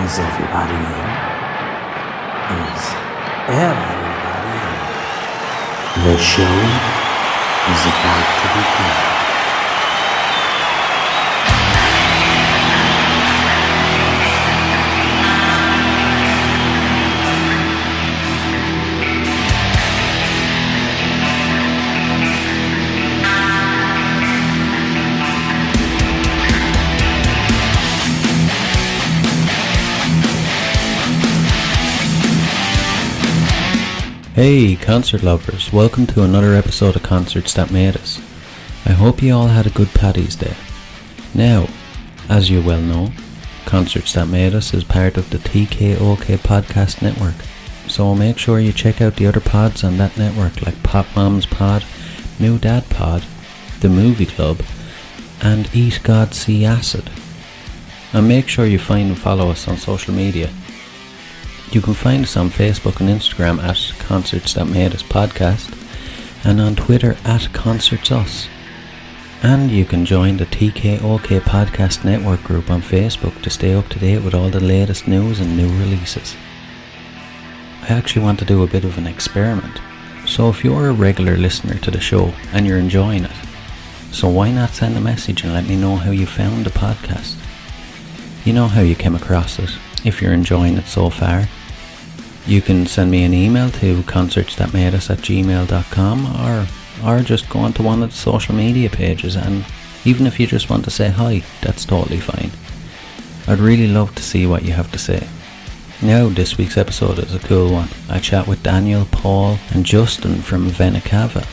Is everybody in? Is everybody in? The show is about to begin. Hey concert lovers, welcome to another episode of Concerts That Made Us. I hope you all had a good Paddy's Day. Now, as you well know, Concerts That Made Us is part of the TKOK podcast network, so make sure you check out the other pods on that network like Pop Mom's Pod, New Dad Pod, The Movie Club, and Eat God See Acid. And make sure you find and follow us on social media. You can find us on Facebook and Instagram at Concerts That Made Us Podcast and on Twitter at ConcertsUs. And you can join the TKOK Podcast Network group on Facebook to stay up to date with all the latest news and new releases. I actually want to do a bit of an experiment. So if you're a regular listener to the show and you're enjoying it, so why not send a message and let me know how you found the podcast? You know how you came across it, if you're enjoying it so far. You can send me an email to concertsthatmadeus@gmail.com or just go onto one of the social media pages, and even if you just want to say hi, that's totally fine. I'd really love to see what you have to say. Now this week's episode is a cool one. I chat with Daniel, Paul and Justin from Vennacava.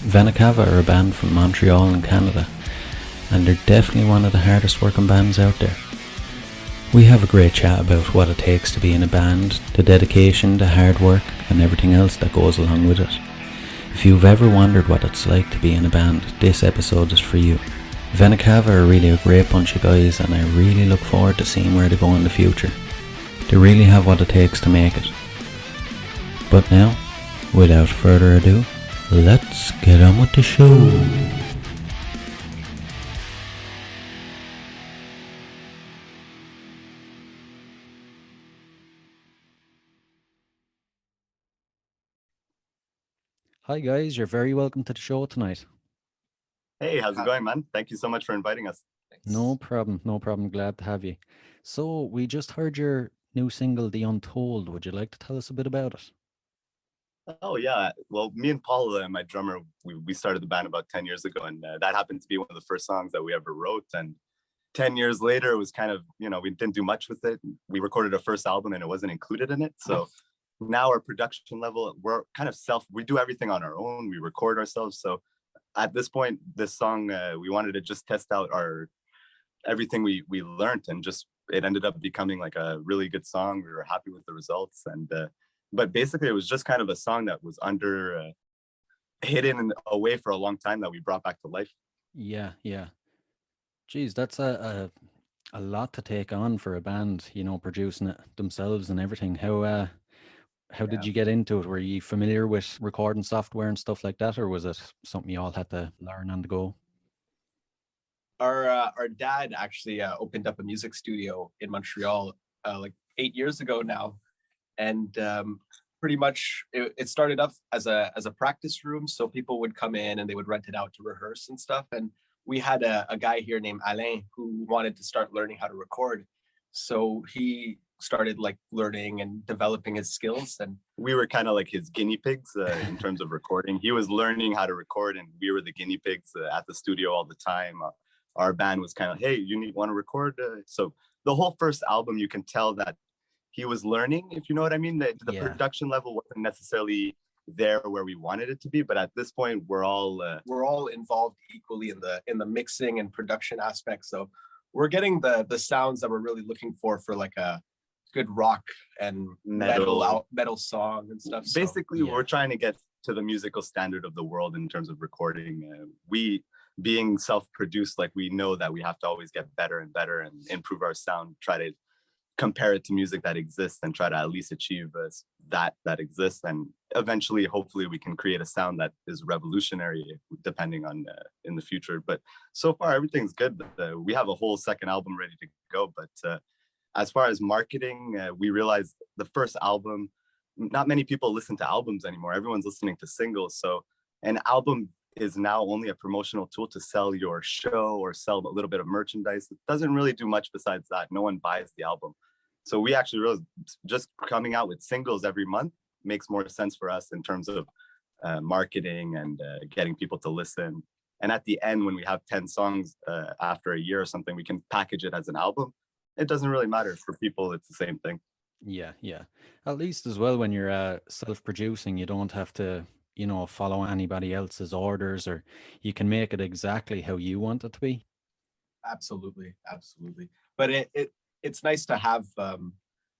Vennacava are a band from Montreal in Canada, and they're definitely one of the hardest working bands out there. We have a great chat about what it takes to be in a band, the dedication, the hard work, and everything else that goes along with it. If you've ever wondered what it's like to be in a band, this episode is for you. Vennacava are really a great bunch of guys, and I really look forward to seeing where they go in the future. They really have what it takes to make it. But now, without further ado, let's get on with the show. Hi guys, you're very welcome to the show tonight. Hey, how's it going, man? Thank you so much for inviting us. No problem, glad to have you. So, we just heard your new single, The Untold. Would you like to tell us a bit about it? Oh, yeah. Well, me and Paul, my drummer, we started the band about 10 years ago, and that happened to be one of the first songs that we ever wrote. And 10 years later, it was kind of, we didn't do much with it. We recorded our first album and it wasn't included in it. So now our production level, we're kind of we do everything on our own. We record ourselves. So at this point, this song, we wanted to just test out everything we learned, and just it ended up becoming like a really good song. We were happy with the results, and but basically it was just kind of a song that was hidden away for a long time that we brought back to life. Yeah. Geez, that's a lot to take on for a band, producing it themselves and everything. How did you get into it? Were you familiar with recording software and stuff like that, or was it something you all had to learn on the go? Our dad actually opened up a music studio in Montreal like 8 years ago now, and pretty much it started off as a practice room, so people would come in and they would rent it out to rehearse and stuff. And we had a guy here named Alain who wanted to start learning how to record, so he started like learning and developing his skills, and we were kind of like his guinea pigs in terms of recording. He was learning how to record and we were the guinea pigs at the studio all the time. Our band was kind of, hey, you want to record? So the whole first album, you can tell that he was learning, if you know what I mean. The production level wasn't necessarily there where we wanted it to be, but at this point we're all involved equally in the mixing and production aspects. So we're getting the sounds that we're really looking for like a good rock and metal song and stuff. Basically, we're trying to get to the musical standard of the world in terms of recording. We, being self-produced, like, we know that we have to always get better and better and improve our sound, try to compare it to music that exists and try to at least achieve that exists, and eventually hopefully we can create a sound that is revolutionary depending on in the future. But so far everything's good. We have a whole second album ready to go, but as far as marketing, we realized the first album, not many people listen to albums anymore. Everyone's listening to singles. So an album is now only a promotional tool to sell your show or sell a little bit of merchandise. It doesn't really do much besides that. No one buys the album. So we actually realized just coming out with singles every month makes more sense for us in terms of marketing and getting people to listen. And at the end, when we have 10 songs after a year or something, we can package it as an album. It doesn't really matter. For people, it's the same thing. Yeah, yeah. At least as well, when you're self-producing, you don't have to, follow anybody else's orders, or you can make it exactly how you want it to be. Absolutely, absolutely. But it's nice to have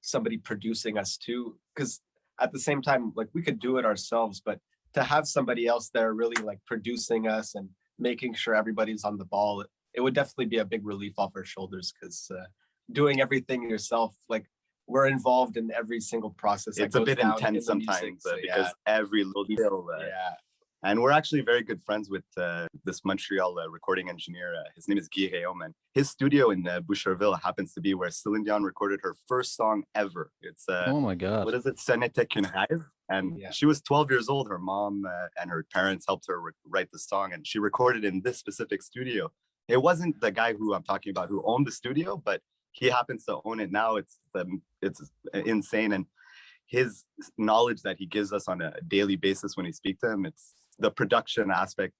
somebody producing us too, because at the same time, like, we could do it ourselves, but to have somebody else there really like producing us and making sure everybody's on the ball, it would definitely be a big relief off our shoulders, because doing everything yourself, like, we're involved in every single process. It's a bit intense sometimes because every little detail. And we're actually very good friends with this Montreal recording engineer. His name is Guy Réaume, and his studio in Boucherville happens to be where Celine Dion recorded her first song ever. It's oh my God. What is it? Ce n'était qu'une rêve. And she was 12 years old. Her mom and her parents helped her write the song, and she recorded in this specific studio. It wasn't the guy who I'm talking about who owned the studio, but he happens to own it now. It's insane. And his knowledge that he gives us on a daily basis when we speak to him, it's the production aspect.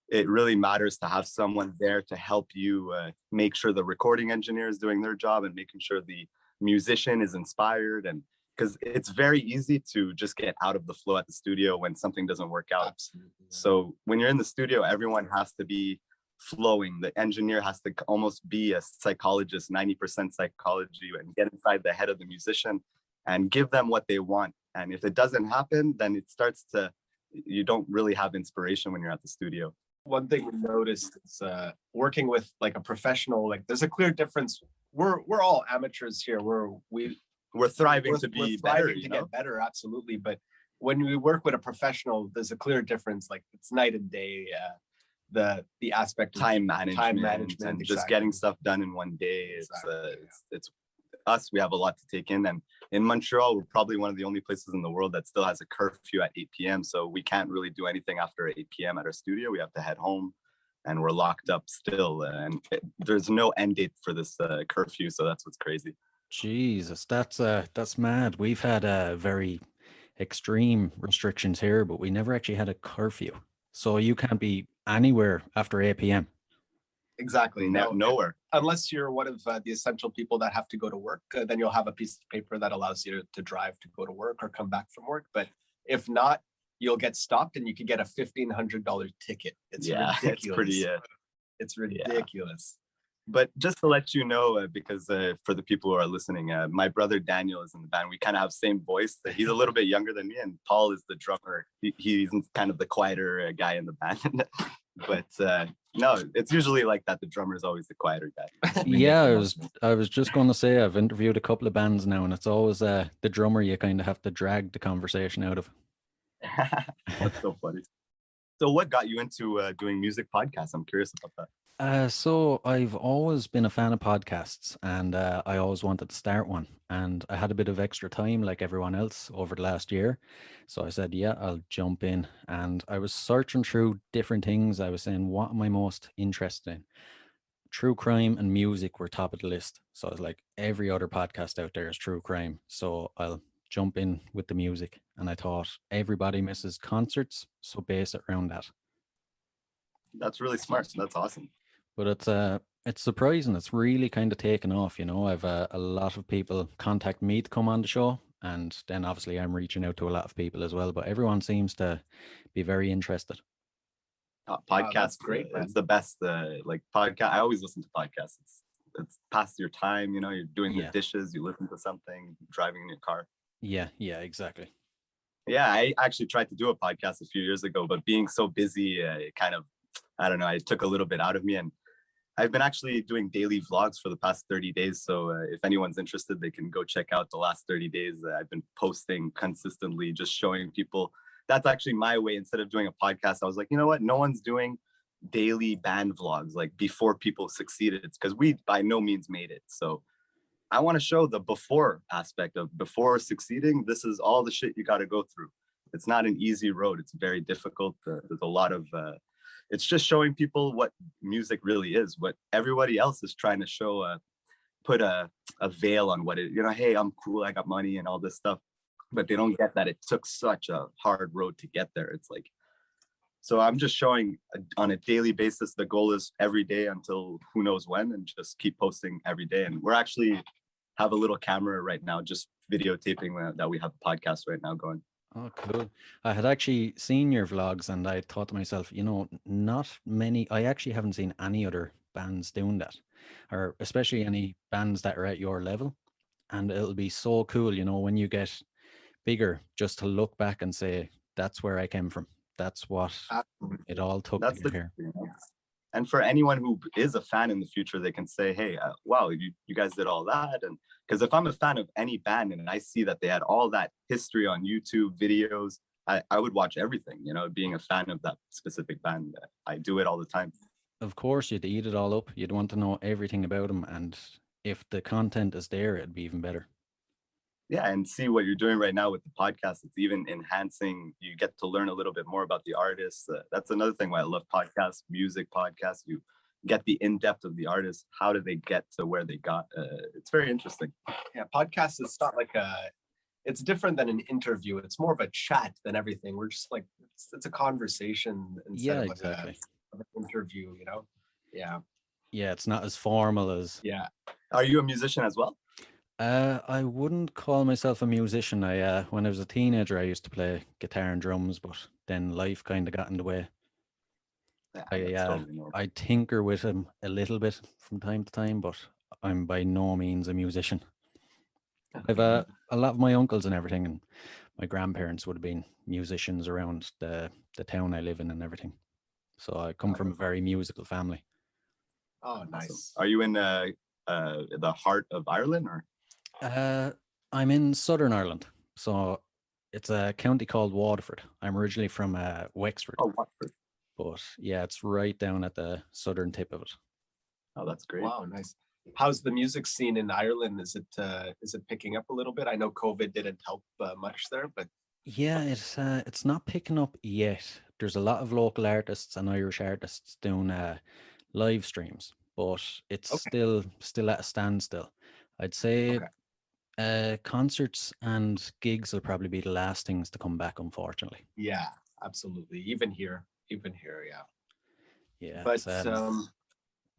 It really matters to have someone there to help you make sure the recording engineer is doing their job and making sure the musician is inspired. And because it's very easy to just get out of the flow at the studio when something doesn't work out. Absolutely. So when you're in the studio, everyone has to be flowing. The engineer has to almost be a psychologist, 90% psychology, and get inside the head of the musician and give them what they want. And if it doesn't happen, then it starts to, you don't really have inspiration when you're at the studio. One thing we noticed is working with like a professional, like, there's a clear difference. We're all amateurs here. We're thriving to be better, get better, absolutely. But when we work with a professional, there's a clear difference. Like, it's night and day. The aspect of time management and just getting stuff done in one day. Exactly. It's us. We have a lot to take in, and in Montreal, we're probably one of the only places in the world that still has a curfew at 8 p.m. So we can't really do anything after 8 p.m. at our studio. We have to head home, and we're locked up still. And there's no end date for this curfew, so that's what's crazy. Jesus, that's mad. We've had very extreme restrictions here, but we never actually had a curfew. So you can't be anywhere after 8 p.m. Exactly. Nowhere. Unless you're one of the essential people that have to go to work, then you'll have a piece of paper that allows you to drive to go to work or come back from work. But if not, you'll get stopped and you could get a $1,500 ticket. It's ridiculous. It's ridiculous. But just to let you know, because for the people who are listening, my brother Daniel is in the band. We kind of have same voice. He's a little bit younger than me, and Paul is the drummer. He's kind of the quieter guy in the band. But no, it's usually like that. The drummer is always the quieter guy. Yeah, I was just going to say, I've interviewed a couple of bands now, and it's always the drummer you kind of have to drag the conversation out of. That's so funny. So what got you into doing music podcasts? I'm curious about that. So I've always been a fan of podcasts, and I always wanted to start one. And I had a bit of extra time like everyone else over the last year. So I said, yeah, I'll jump in. And I was searching through different things. I was saying, what am I most interested in? True crime and music were top of the list. So I was like, every other podcast out there is true crime. So I'll jump in with the music. And I thought, everybody misses concerts, so base it around that. That's really smart. That's awesome. But it's surprising. It's really kind of taken off. I've a lot of people contact me to come on the show, and then obviously I'm reaching out to a lot of people as well. But everyone seems to be very interested. Podcasts, great. Man. It's the best. Like podcast. I always listen to podcasts. It's past your time. You're doing the dishes. You listen to something, driving in your car. Yeah, exactly. Yeah, I actually tried to do a podcast a few years ago, but being so busy, it kind of, I don't know, it took a little bit out of me. And I've been actually doing daily vlogs for the past 30 days. So if anyone's interested, they can go check out the last 30 days. I've been posting consistently, just showing people. That's actually my way. Instead of doing a podcast, I was like, you know what? No one's doing daily band vlogs like before people succeeded. It's because we by no means made it. So I want to show the before aspect of before succeeding. This is all the shit you got to go through. It's not an easy road. It's very difficult. There's a lot of, it's just showing people what music really is, what everybody else is trying to show, put a veil on what it, hey, I'm cool, I got money and all this stuff. But they don't get that it took such a hard road to get there. It's like, so I'm just showing on a daily basis. The goal is every day until who knows when, and just keep posting every day. And we're actually have a little camera right now, just videotaping that we have a podcast right now going. Oh, cool. I had actually seen your vlogs and I thought to myself, not many, I actually haven't seen any other bands doing that, or especially any bands that are at your level. And it'll be so cool, when you get bigger, just to look back and say, that's where I came from. That's what it all took to get here. And for anyone who is a fan in the future, they can say, hey, wow, you guys did all that. And because if I'm a fan of any band and I see that they had all that history on YouTube videos, I would watch everything, being a fan of that specific band. I do it all the time. Of course, you'd eat it all up. You'd want to know everything about them. And if the content is there, it'd be even better. Yeah, and see what you're doing right now with the podcast. It's even enhancing. You get to learn a little bit more about the artists. That's another thing why I love podcasts, music podcasts. You get the in-depth of the artist. How did they get to where they got? It's very interesting. Yeah, podcasts is not like it's different than an interview. It's more of a chat than everything. We're just like, it's a conversation instead of like exactly. an interview, Yeah. Yeah, it's not as formal as. Yeah. Are you a musician as well? I wouldn't call myself a musician. When I was a teenager, I used to play guitar and drums, but then life kind of got in the way. Yeah, I tinker with them a little bit from time to time, but I'm by no means a musician. I've a lot of my uncles and everything, and my grandparents would have been musicians around the town I live in and everything. So I come from a very musical family. Oh, nice. Awesome. Are you in the heart of Ireland, or? I'm in Southern Ireland, so it's a county called Waterford. I'm originally from Wexford. Oh, Waterford. But yeah, it's right down at the southern tip of it. Oh, that's great. Wow, nice. How's the music scene in Ireland? Is it picking up a little bit? I know COVID didn't help much there, but yeah, it's not picking up yet. There's a lot of local artists and Irish artists doing live streams, but it's still at a standstill. I'd say concerts and gigs will probably be the last things to come back, unfortunately. Yeah, absolutely. Even here, yeah. Yeah. But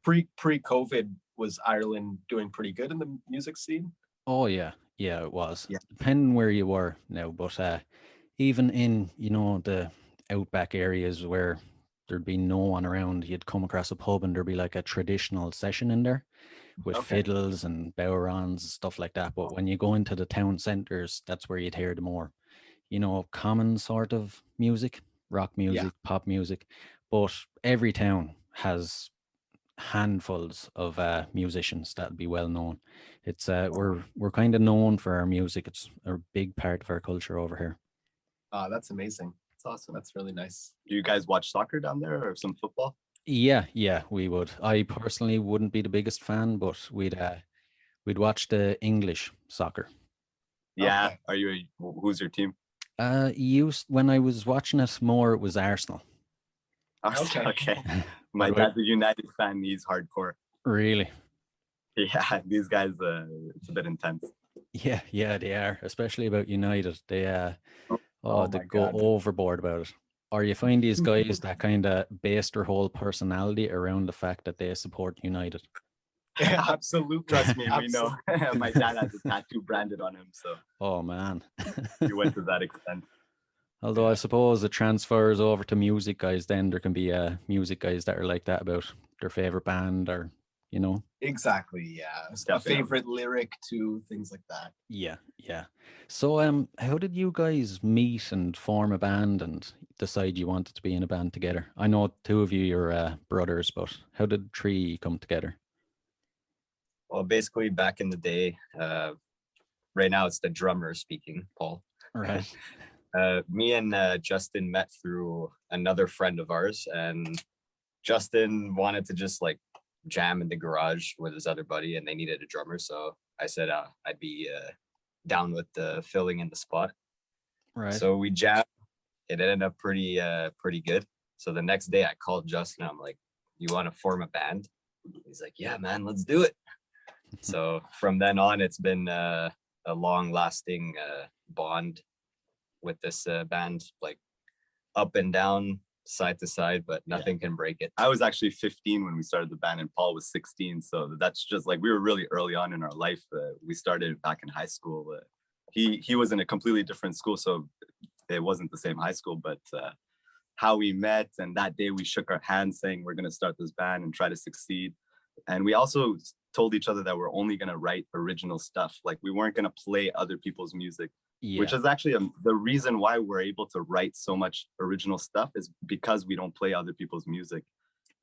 pre-COVID, was Ireland doing pretty good in the music scene? Oh yeah, it was. Yeah. Depending where you were now, but even in the outback areas where there'd be no one around, you'd come across a pub and there'd be like a traditional session in there with fiddles and bowrons and stuff like that. But when you go into the town centers, that's where you'd hear the more, common sort of music, rock music, pop music. But every town has handfuls of musicians that'll be well known. It's we're kind of known for our music. It's a big part of our culture over here. That's amazing. That's awesome. That's really nice. Do you guys watch soccer down there, or some football? Yeah, we would. I personally wouldn't be the biggest fan, but we'd watch the English soccer. Yeah. Okay. Who's your team? When I was watching it more, it was Arsenal. Okay. My dad's a United fan. He's hardcore. Really? Yeah, these guys, it's a bit intense. Yeah, they are, especially about United. They they go overboard about it. Or you find these guys that kind of base their whole personality around the fact that they support United. Yeah, absolutely. Trust me, we know. My dad has a tattoo branded on him, so. Oh man. He went to that extent. Although I suppose it transfers over to music guys, then there can be music guys that are like that about their favorite band, or Exactly, yeah. A favorite lyric too, things like that. Yeah. So how did you guys meet and form a band and decide you wanted to be in a band together? I know two of you are brothers, but how did three come together? Well, basically back in the day, right now it's the drummer speaking, Paul. Right. Me and Justin met through another friend of ours, and Justin wanted to just like jam in the garage with his other buddy, and they needed a drummer. So I said I'd be down with filling in the spot. Right. So we jammed. It ended up pretty good. So the next day I called Justin. I'm like, "You want to form a band?" He's like, "Yeah, man, let's do it." So from then on, it's been a long-lasting bond with this band, like up and down, side to side, but nothing can break it. I was actually 15 when we started the band, and Paul was 16. So that's just like, we were really early on in our life. We started back in high school. He was in a completely different school, so it wasn't the same high school, but how we met, and that day we shook our hands saying we're going to start this band and try to succeed. And we also told each other that we're only going to write original stuff. Like, we weren't going to play other people's music, which is actually the reason why we're able to write so much original stuff, is because we don't play other people's music.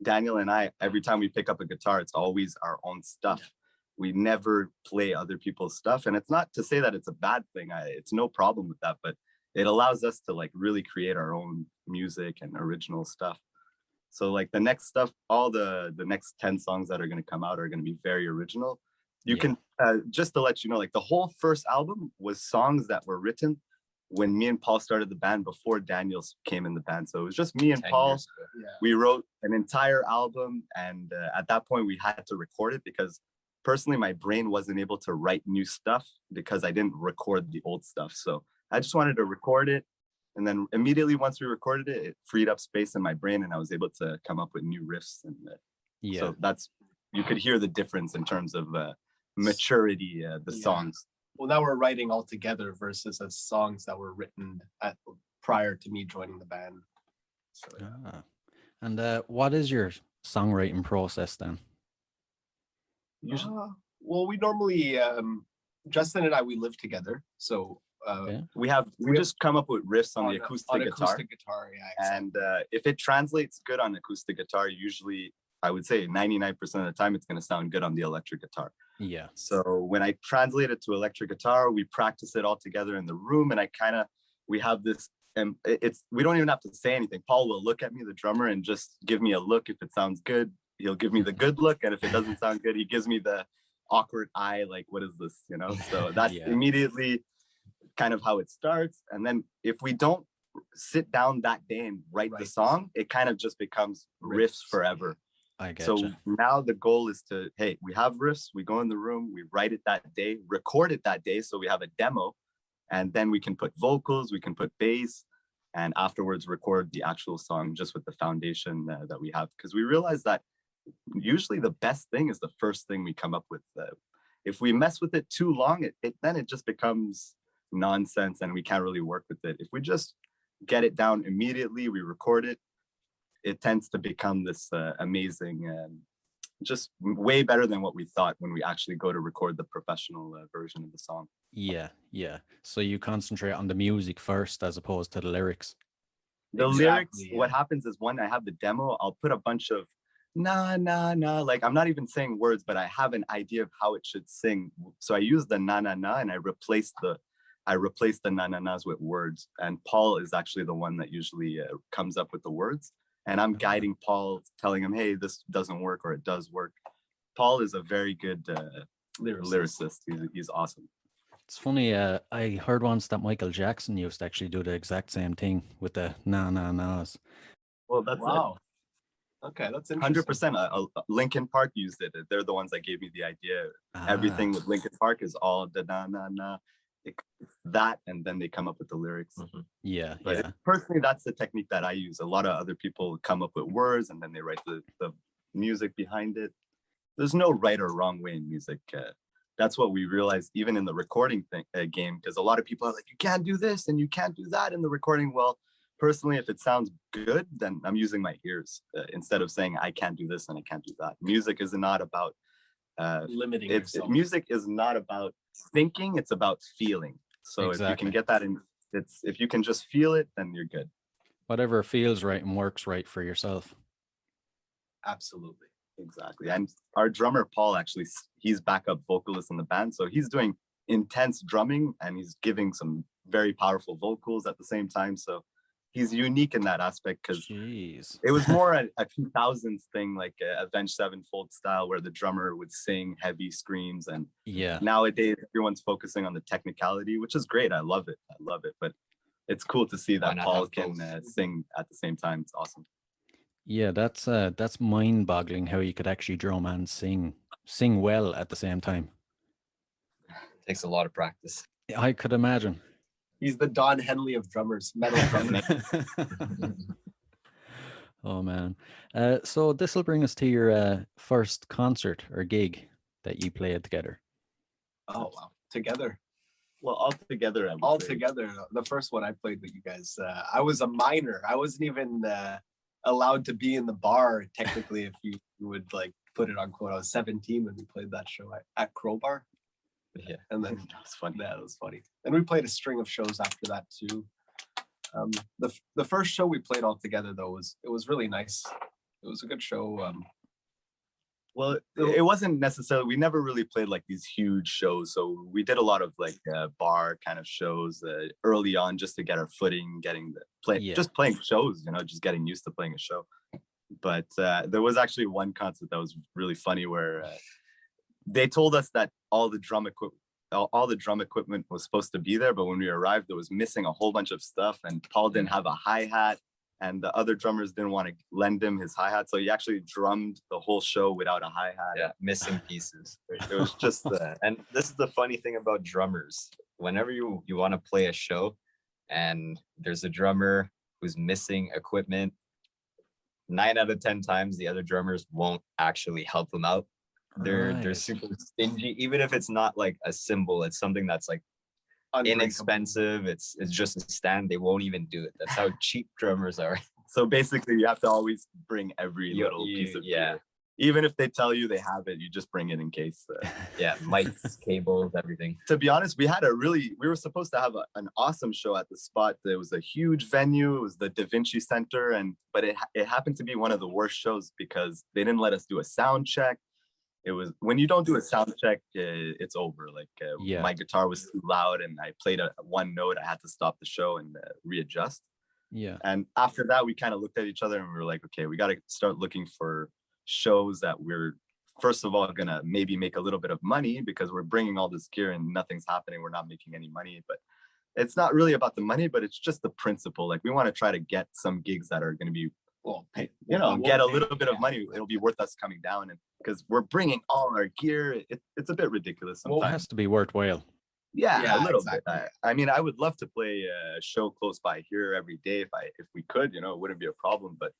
Daniel and I, every time we pick up a guitar, it's always our own stuff. We never play other people's stuff. And it's not to say that it's a bad thing. It's no problem with that, but it allows us to like really create our own music and original stuff. So like the next stuff, all the next 10 songs that are going to come out are going to be very original. You can, just to let you know, like the whole first album was songs that were written when me and Paul started the band, before Daniel came in the band. So it was just me and Paul. We wrote an entire album, and at that point we had to record it, because personally my brain wasn't able to write new stuff because I didn't record the old stuff. So I just wanted to record it. And then immediately once we recorded it, it freed up space in my brain, and I was able to come up with new riffs. And so that's, you could hear the difference in terms of maturity, the songs. Well, now we're writing all together versus as songs that were written prior to me joining the band. So, And what is your songwriting process then? Usually, well, we normally, Justin and I, we live together. So we just come up with riffs on the acoustic guitar. Exactly. And if it translates good on acoustic guitar, usually I would say 99% of the time it's going to sound good on the electric guitar. Yeah. So when I translate it to electric guitar, we practice it all together in the room, and we have this, and we don't even have to say anything. Paul will look at me, the drummer, and just give me a look. If it sounds good, he'll give me the good look, and if it doesn't sound good, he gives me the awkward eye, like, what is this, you know? So that's immediately kind of how it starts. And then if we don't sit down that day and write the song, it kind of just becomes riffs forever. So now the goal is to, hey, we have riffs, we go in the room, we write it that day, record it that day, so we have a demo, and then we can put vocals, we can put bass, and afterwards record the actual song just with the foundation that we have. Because we realize that usually the best thing is the first thing we come up with. If we mess with it too long, then it just becomes nonsense, and we can't really work with it. If we just get it down immediately, we record it, it tends to become this amazing, just way better than what we thought when we actually go to record the professional version of the song. Yeah. So you concentrate on the music first as opposed to the lyrics. The lyrics, what happens is, when I have the demo, I'll put a bunch of na na na, like I'm not even saying words, but I have an idea of how it should sing. So I use the na na na, and I replace the na na nas with words. And Paul is actually the one that usually comes up with the words. And I'm guiding Paul, telling him, hey, this doesn't work, or it does work. Paul is a very good lyricist. He's awesome. It's funny, I heard once that Michael Jackson used to actually do the exact same thing with the na na nas. Well, that's Okay, that's interesting. 100%. Linkin Park used it. They're the ones that gave me the idea. Everything with Linkin Park is all the na na na. It's that, and then they come up with the lyrics. But personally, that's the technique that I use. A lot of other people come up with words, and then they write the music behind it. There's no right or wrong way in music. That's what we realized even in the recording game, because a lot of people are like, you can't do this and you can't do that in the recording. Well, personally, if it sounds good, then I'm using my ears instead of saying I can't do this and I can't do that. Music is not about limiting yourself. Music is not about thinking, it's about feeling. So if you can get that in, if you can just feel it, then you're good. Whatever feels right and works right for yourself. Absolutely. Exactly. And our drummer Paul, actually, he's backup vocalist in the band, so he's doing intense drumming and he's giving some very powerful vocals at the same time. So he's unique in that aspect because Jeez. it was more a 2000s thing, like a Avenged Sevenfold style, where the drummer would sing heavy screams. And Yeah. nowadays, everyone's focusing on the technicality, which is great. I love it. But it's cool to see Why that not Paul have can both? sing at the same time. It's awesome. Yeah, that's mind-boggling how you could actually drum and sing well at the same time. Takes a lot of practice. I could imagine. He's the Don Henley of drummers, metal drummers. Oh man. So this will bring us to your first concert or gig that you played together. Oh wow, together. Well, all together, I would All say. together. The first one I played with you guys, I was a minor. I wasn't even allowed to be in the bar technically. If you would like put it on quote, I was 17 when we played that show at Crowbar. Yeah. And then That was funny. that was funny. And we played a string of shows after that too. The first show we played all together though was really nice. It was a good show. Well, it wasn't necessarily, we never really played like these huge shows. So we did a lot of like bar kind of shows early on just to get our footing, just playing shows, just getting used to playing a show. But there was actually one concert that was really funny where they told us that all the drum equipment was supposed to be there. But when we arrived, it was missing a whole bunch of stuff. And Paul didn't have a hi-hat. And the other drummers didn't want to lend him his hi-hat. So he actually drummed the whole show without a hi-hat. Yeah, missing pieces. It was just And this is the funny thing about drummers. Whenever you want to play a show and there's a drummer who's missing equipment, 9 out of 10 times the other drummers won't actually help them out. They're super stingy, even if it's not like a cymbal, it's something that's like inexpensive, it's just a stand, they won't even do it. That's how cheap drummers are. So basically you have to always bring every little piece of gear. Even if they tell you they have it, you just bring it in case. Mics, cables, everything. To be honest, we were supposed to have an awesome show at the spot. There was a huge venue. It was the Da Vinci Center, but it happened to be one of the worst shows because they didn't let us do a sound check. It was, when you don't do a sound check, it's over. Like my guitar was too loud and I played one note. I had to stop the show and readjust. Yeah. And after that, we kind of looked at each other and we were like, okay, we got to start looking for shows that we're, first of all, gonna maybe make a little bit of money, because we're bringing all this gear and nothing's happening. We're not making any money. But it's not really about the money, but it's just the principle. Like we want to try to get some gigs that are going to be, get a little bit of money. It'll be worth us coming down, and because we're bringing all our gear, it's a bit ridiculous sometimes. Well, it has to be worthwhile. Yeah, a little bit. I mean, I would love to play a show close by here every day if we could. It wouldn't be a problem. But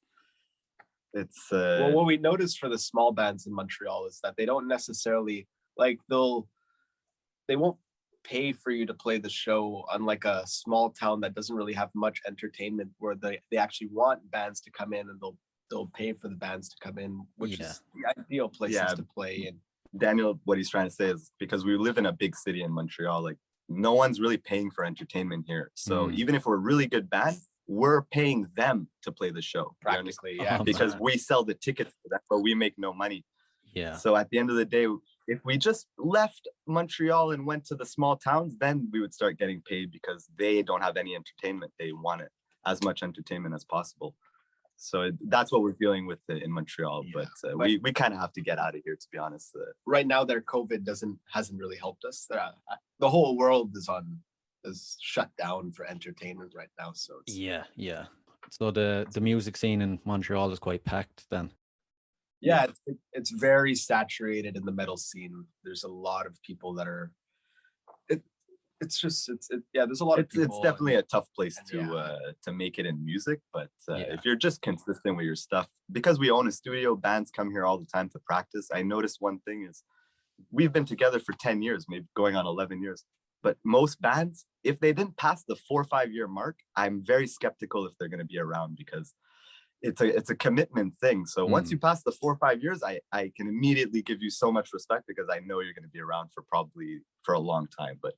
it's well, what we noticed for the small bands in Montreal is that they don't necessarily like they won't pay for you to play the show, unlike a small town that doesn't really have much entertainment, where they actually want bands to come in and they'll pay for the bands to come in, which is the ideal places to play. And Daniel, what he's trying to say is, because we live in a big city in Montreal, like no one's really paying for entertainment here. So even if we're a really good band, we're paying them to play the show practically, because we sell the tickets for that, but we make no money. Yeah. So at the end of the day, if we just left Montreal and went to the small towns, then we would start getting paid, because they don't have any entertainment. They want it as much entertainment as possible. So that's what we're dealing with in Montreal. But we kind of have to get out of here, to be honest. Right now, their COVID hasn't really helped us. The whole world is shut down for entertainment right now. So yeah. So the music scene in Montreal is quite packed then. Yeah, it's very saturated in the metal scene. There's a lot of people that are. There's a lot of people. It's definitely a tough place to make it in music, but if you're just consistent with your stuff, because we own a studio, bands come here all the time to practice. I noticed one thing is, we've been together for 10 years, maybe going on 11 years. But most bands, if they didn't pass the 4 or 5 year mark, I'm very skeptical if they're going to be around, because it's a commitment thing. So once you pass the 4 or 5 years, I can immediately give you so much respect, because I know you're going to be around for a long time. But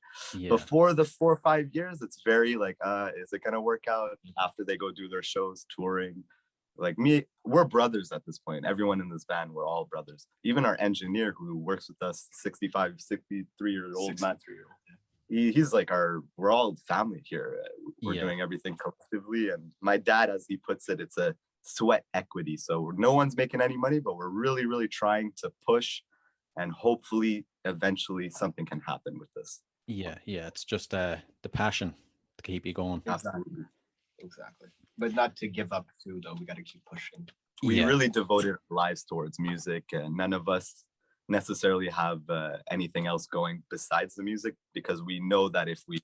before the 4 or 5 years, it's very like, is it going to work out after they go do their shows, touring? Like me, we're brothers at this point. Everyone in this band, we're all brothers. Even our engineer who works with us, 63-year-old man. he's like we're all family here. We're Yeah. doing everything collectively, and my dad, as he puts it, it's a sweat equity. So no one's making any money, but we're really, really trying to push, and hopefully eventually something can happen with this. Yeah, it's just the passion to keep you going. Exactly. But not to give up too, though. We got to keep pushing. We really devoted our lives towards music, and none of us necessarily have anything else going besides the music, because we know that if we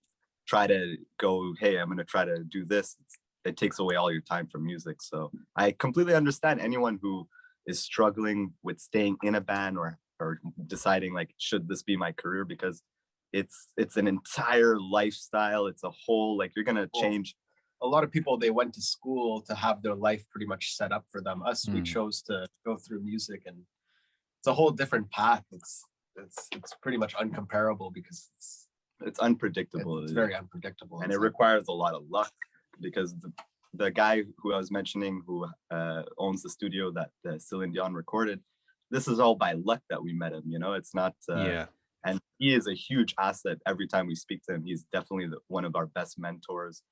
try to go, hey, I'm going to try to do this, it takes away all your time from music. So I completely understand anyone who is struggling with staying in a band or deciding like, should this be my career? Because it's an entire lifestyle. It's a whole, like, you're going to change. A lot of people, they went to school to have their life pretty much set up for them. Us, we chose to go through music, and it's a whole different path. It's pretty much uncomparable because it's unpredictable. It's very unpredictable, and it requires a lot of luck, because the guy who I was mentioning, who owns the studio that Celine Dion recorded, this is all by luck that we met him. You know, it's not. And he is a huge asset every time we speak to him. He's definitely one of our best mentors.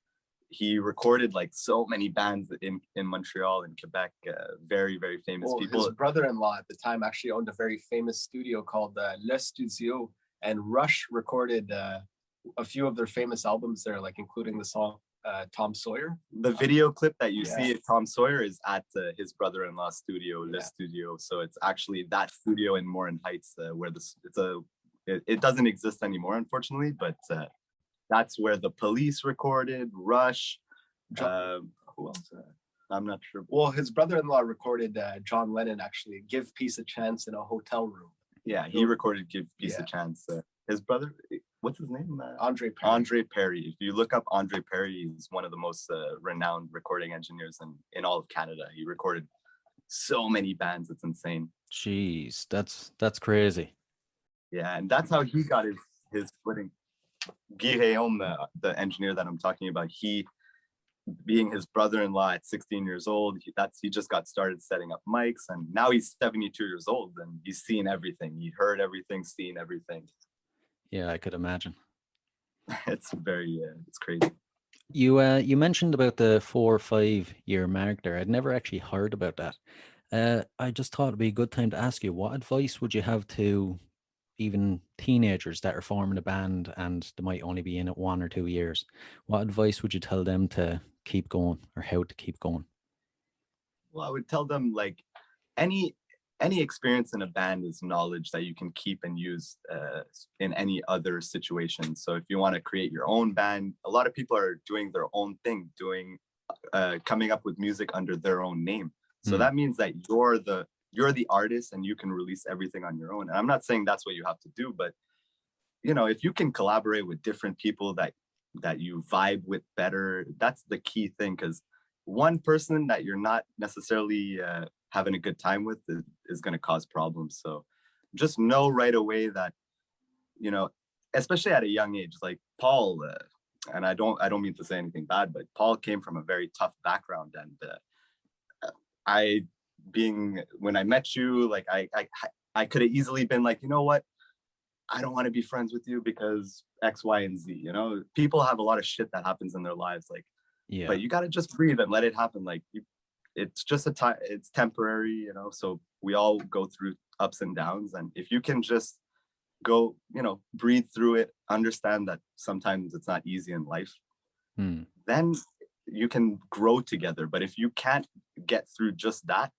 He recorded like so many bands in Montreal and Quebec, very, very famous people. His brother-in-law at the time actually owned a very famous studio called Le Studio, and Rush recorded a few of their famous albums there, like including the song Tom Sawyer. The video clip that you see of Tom Sawyer is at his brother-in-law's studio, Le Studio. So it's actually that studio in Morin Heights where it doesn't exist anymore, unfortunately, but that's where the Police recorded, Rush. Who else? I'm not sure. Well, his brother-in-law recorded John Lennon, actually, Give Peace a Chance in a hotel room. Yeah, he recorded Give Peace a Chance. His brother, what's his name? Andre Perry. Andre Perry. If you look up Andre Perry, he's one of the most renowned recording engineers in all of Canada. He recorded so many bands. It's insane. Jeez, that's crazy. Yeah, and that's how he got his footing. Guy Réaume, the engineer that I'm talking about, he, being his brother-in-law at 16 years old, he just got started setting up mics, and now he's 72 years old, and he's seen everything. He heard everything, seen everything. Yeah, I could imagine. It's very, it's crazy. You mentioned about the 4 or 5 year mark there. I'd never actually heard about that. I just thought it'd be a good time to ask you, what advice would you have to even teenagers that are forming a band and they might only be in it 1 or 2 years? What advice would you tell them to keep going, or how to keep going? Well, I would tell them, like, any experience in a band is knowledge that you can keep and use in any other situation. So if you want to create your own band, a lot of people are doing their own thing, coming up with music under their own name. So that means that you're the artist and you can release everything on your own. And I'm not saying that's what you have to do, but if you can collaborate with different people that you vibe with better, that's the key thing. Because one person that you're not necessarily having a good time with is going to cause problems. So just know right away that, especially at a young age, like Paul, and I don't mean to say anything bad, but Paul came from a very tough background, and when I met you, like I could have easily been like, you know what, I don't want to be friends with you because X, Y, and Z. People have a lot of shit that happens in their lives, like, but you got to just breathe and let it happen. Like, it's just it's temporary, so we all go through ups and downs. And if you can just go, breathe through it, understand that sometimes it's not easy in life, then you can grow together. But if you can't get through just that,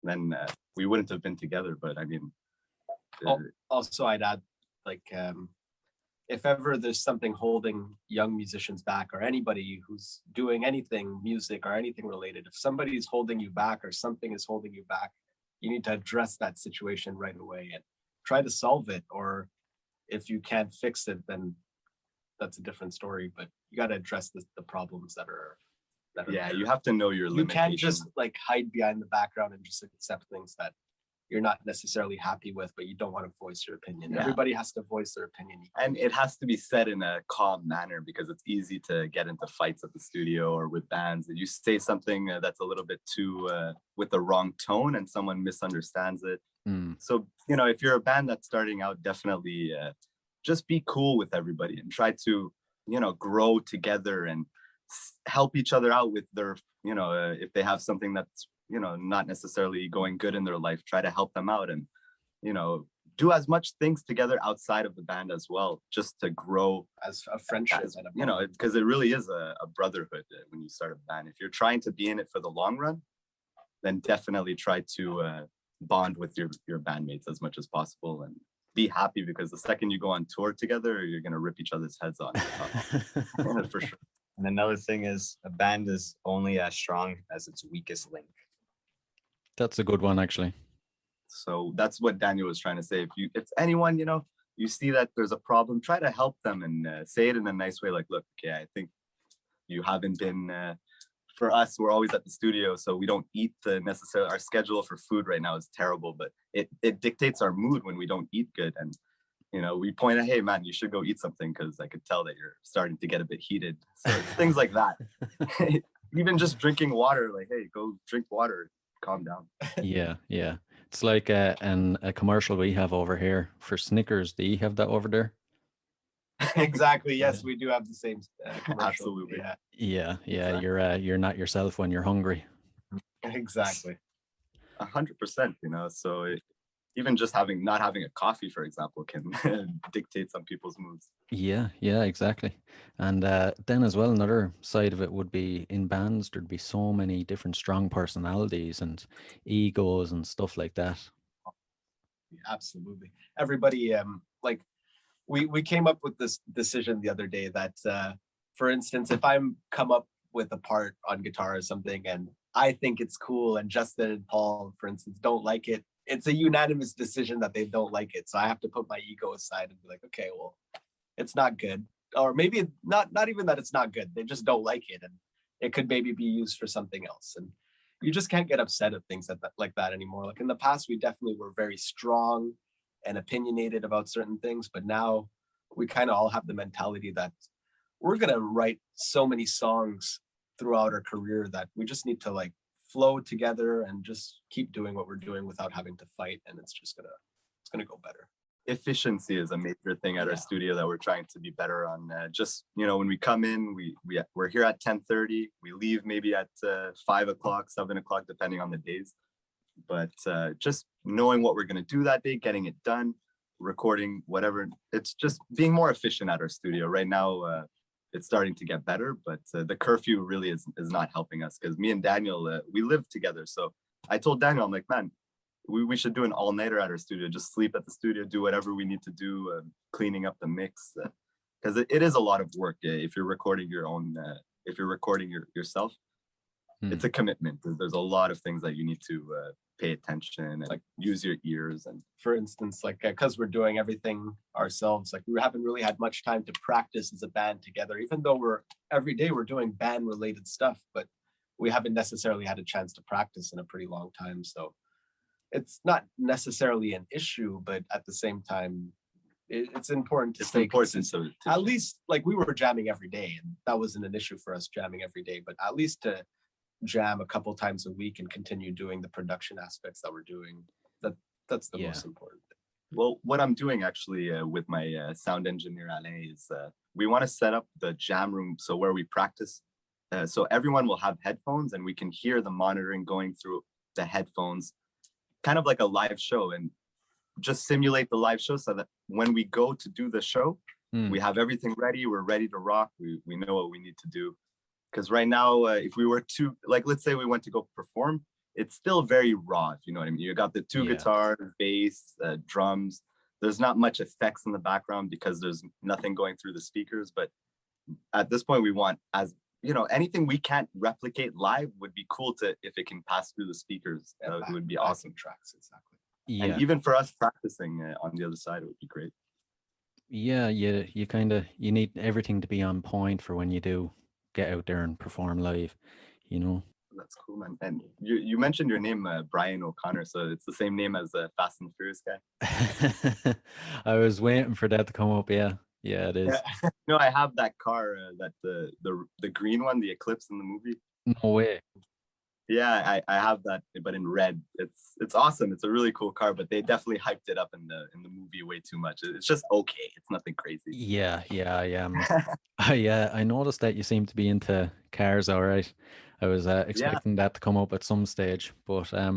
then we wouldn't have been together. But I mean, also I'd add, like, if ever there's something holding young musicians back, or anybody who's doing anything, music or anything related, if somebody's holding you back or something is holding you back, you need to address that situation right away and try to solve it. Or if you can't fix it, then that's a different story. But you got to address the problems that are there. You have to know your limitations. You can't just like hide behind the background and just accept things that you're not necessarily happy with, but you don't want to voice your opinion. Everybody has to voice their opinion. And it has to be said in a calm manner, because it's easy to get into fights at the studio or with bands. You say something that's a little bit too with the wrong tone and someone misunderstands it. So, if you're a band that's starting out, definitely just be cool with everybody and try to, grow together and help each other out with their, if they have something that's, not necessarily going good in their life, try to help them out and, do as much things together outside of the band as well, just to grow as a friendship, and because it really is a brotherhood when you start a band. If you're trying to be in it for the long run, then definitely try to bond with your bandmates as much as possible and be happy, because the second you go on tour together, you're going to rip each other's heads off. For sure. And another thing is, a band is only as strong as its weakest link. That's a good one, actually. So that's what Daniel was trying to say. If anyone, you see that there's a problem, try to help them and say it in a nice way. Like, look, okay, I think you haven't been, for us, we're always at the studio, so we don't eat our schedule for food right now is terrible, but it dictates our mood when we don't eat good. And, we point out, hey man, you should go eat something, because I could tell that you're starting to get a bit heated. So it's things like that. Even just drinking water, like, hey, go drink water, calm down. Yeah. It's like a commercial we have over here for Snickers. Do you have that over there? Exactly. Yes, we do have the same commercial. Absolutely. Yeah. Exactly. You're not yourself when you're hungry. Exactly. 100%. So even just not having a coffee, for example, can dictate some people's moods. Yeah, exactly. And then as well, another side of it would be, in bands, there'd be so many different strong personalities and egos and stuff like that. Absolutely. Everybody, like, we came up with this decision the other day that, for instance, if I'm come up with a part on guitar or something and I think it's cool, and Justin and Paul, for instance, don't like it, it's a unanimous decision that they don't like it. So I have to put my ego aside and be like, okay, well, it's not good. Or maybe not even that it's not good. They just don't like it, and it could maybe be used for something else. And you just can't get upset at things like that anymore. Like in the past, we definitely were very strong and opinionated about certain things, but now we kind of all have the mentality that we're going to write so many songs throughout our career that we just need to like flow together and just keep doing what we're doing without having to fight, and it's gonna go better. Efficiency is a major thing at our studio that we're trying to be better on. Just when we come in, we're here at 10:30, we leave maybe at 5 o'clock, 7 o'clock, depending on the days. But just knowing what we're going to do that day, getting it done, recording whatever, it's just being more efficient at our studio right now. It's starting to get better, but the curfew really is not helping us, because me and Daniel, we live together. So I told Daniel, I'm like, man, we should do an all-nighter at our studio, just sleep at the studio, do whatever we need to do, cleaning up the mix, because it is a lot of work. If you're recording your own, if you're recording yourself, it's a commitment. There's a lot of things that you need to pay attention and like use your ears. And for instance, like because we're doing everything ourselves, like we haven't really had much time to practice as a band together, even though every day we're doing band related stuff, but we haven't necessarily had a chance to practice in a pretty long time. So it's not necessarily an issue, but at the same time, it's important to stay consistent. At least like we were jamming every day, and that wasn't an issue for us jamming every day, but at least to jam a couple times a week and continue doing the production aspects that we're doing, that's the most important thing. Well, what I'm doing actually with my sound engineer Alain is we want to set up the jam room so where we practice, so everyone will have headphones and we can hear the monitoring going through the headphones, kind of like a live show, and just simulate the live show so that when we go to do the show, we have everything ready, we're ready to rock, we know what we need to do. Because right now, if we were to, like, let's say we went to go perform, it's still very raw, if you know what I mean. You got the two guitars, bass, drums. There's not much effects in the background because there's nothing going through the speakers. But at this point, we want, as you know, anything we can't replicate live would be cool to, if it can pass through the speakers, it would be awesome. Tracks, exactly. Yeah. And even for us practicing on the other side, it would be great. Yeah, you need everything to be on point for when you do get out there and perform live, That's cool, man. And you mentioned your name, Brian O'Connor, so it's the same name as the Fast and Furious guy. I was waiting for that to come up. Yeah, it is. No, I have that car, that the green one, the Eclipse in the movie. No way. Yeah, I have that, but in red. It's awesome. It's a really cool car, but they definitely hyped it up in the movie way too much. It's just okay. It's nothing crazy. Yeah, I noticed that you seem to be into cars, all right. I was Yeah, expecting that to come up at some stage, but yeah.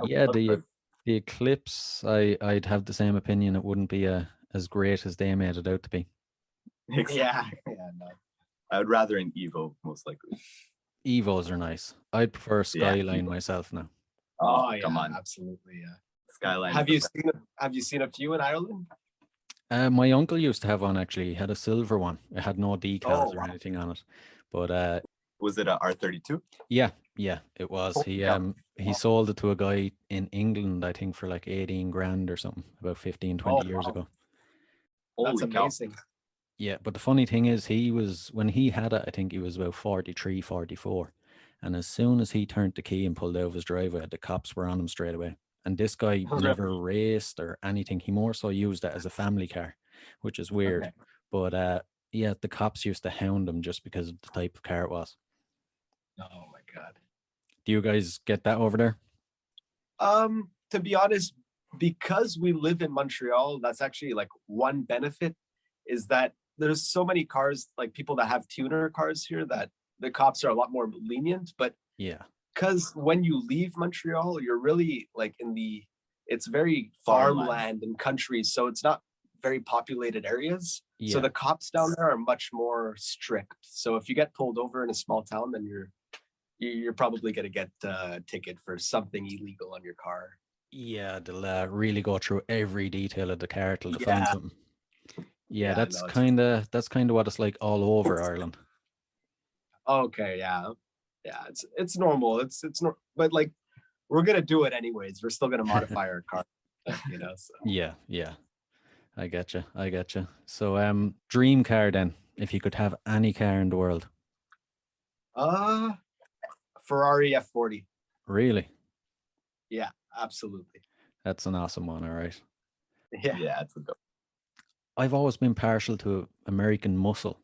yeah, Look for the Eclipse, I'd have the same opinion. It wouldn't be as great as they made it out to be. Yeah, yeah, no. I would rather an Evo, most likely. Evos are nice. I'd prefer Yeah, Skyline Evo. myself now. Oh Come yeah, on. absolutely, yeah. Skyline. Have you seen a few in Ireland? My uncle used to have one actually. He had a silver one. It had no Oh decals or wow. anything on it. But Was it a R32? yeah, it was. Holy cow. He sold it to a guy in England, I think, for like 18 grand or something, about 15, 20 Oh years wow. ago. That's Holy cow. amazing. Yeah, but the funny thing is when he had it, I think he was about 43, 44. And as soon as he turned the key and pulled out of his driveway, the cops were on him straight away. And this guy Oh, really? never raced or anything. He more so used it as a family car, which is weird. Okay. But yeah, the cops used to hound him just because of the type of car it was. Oh my God. Do you guys get that over there? To be honest, because we live in Montreal, that's actually like one benefit is that there's so many cars, like people that have tuner cars here, that the cops are a lot more lenient. But Yeah. because when you leave Montreal, you're really like it's very Farmland. farmland and country, so it's not very populated areas. So Yeah. the cops down there are much more strict. So if you get pulled over in a small town, then you're probably going to get a ticket for something illegal on your car. Yeah, they'll really go through every detail of the car till they find Yeah. something. Yeah, Yeah, that's no, it's kind of what it's like all over Ireland. okay. Yeah, yeah, it's normal. But like we're gonna do it anyways. We're still gonna modify our car, you know. So Yeah. I getcha. So dream car then, if you could have any car in the world. Ferrari F40. Really? Yeah, absolutely. That's an awesome one, all right. Yeah. Yeah, it's a dope. I've always been partial to American muscle,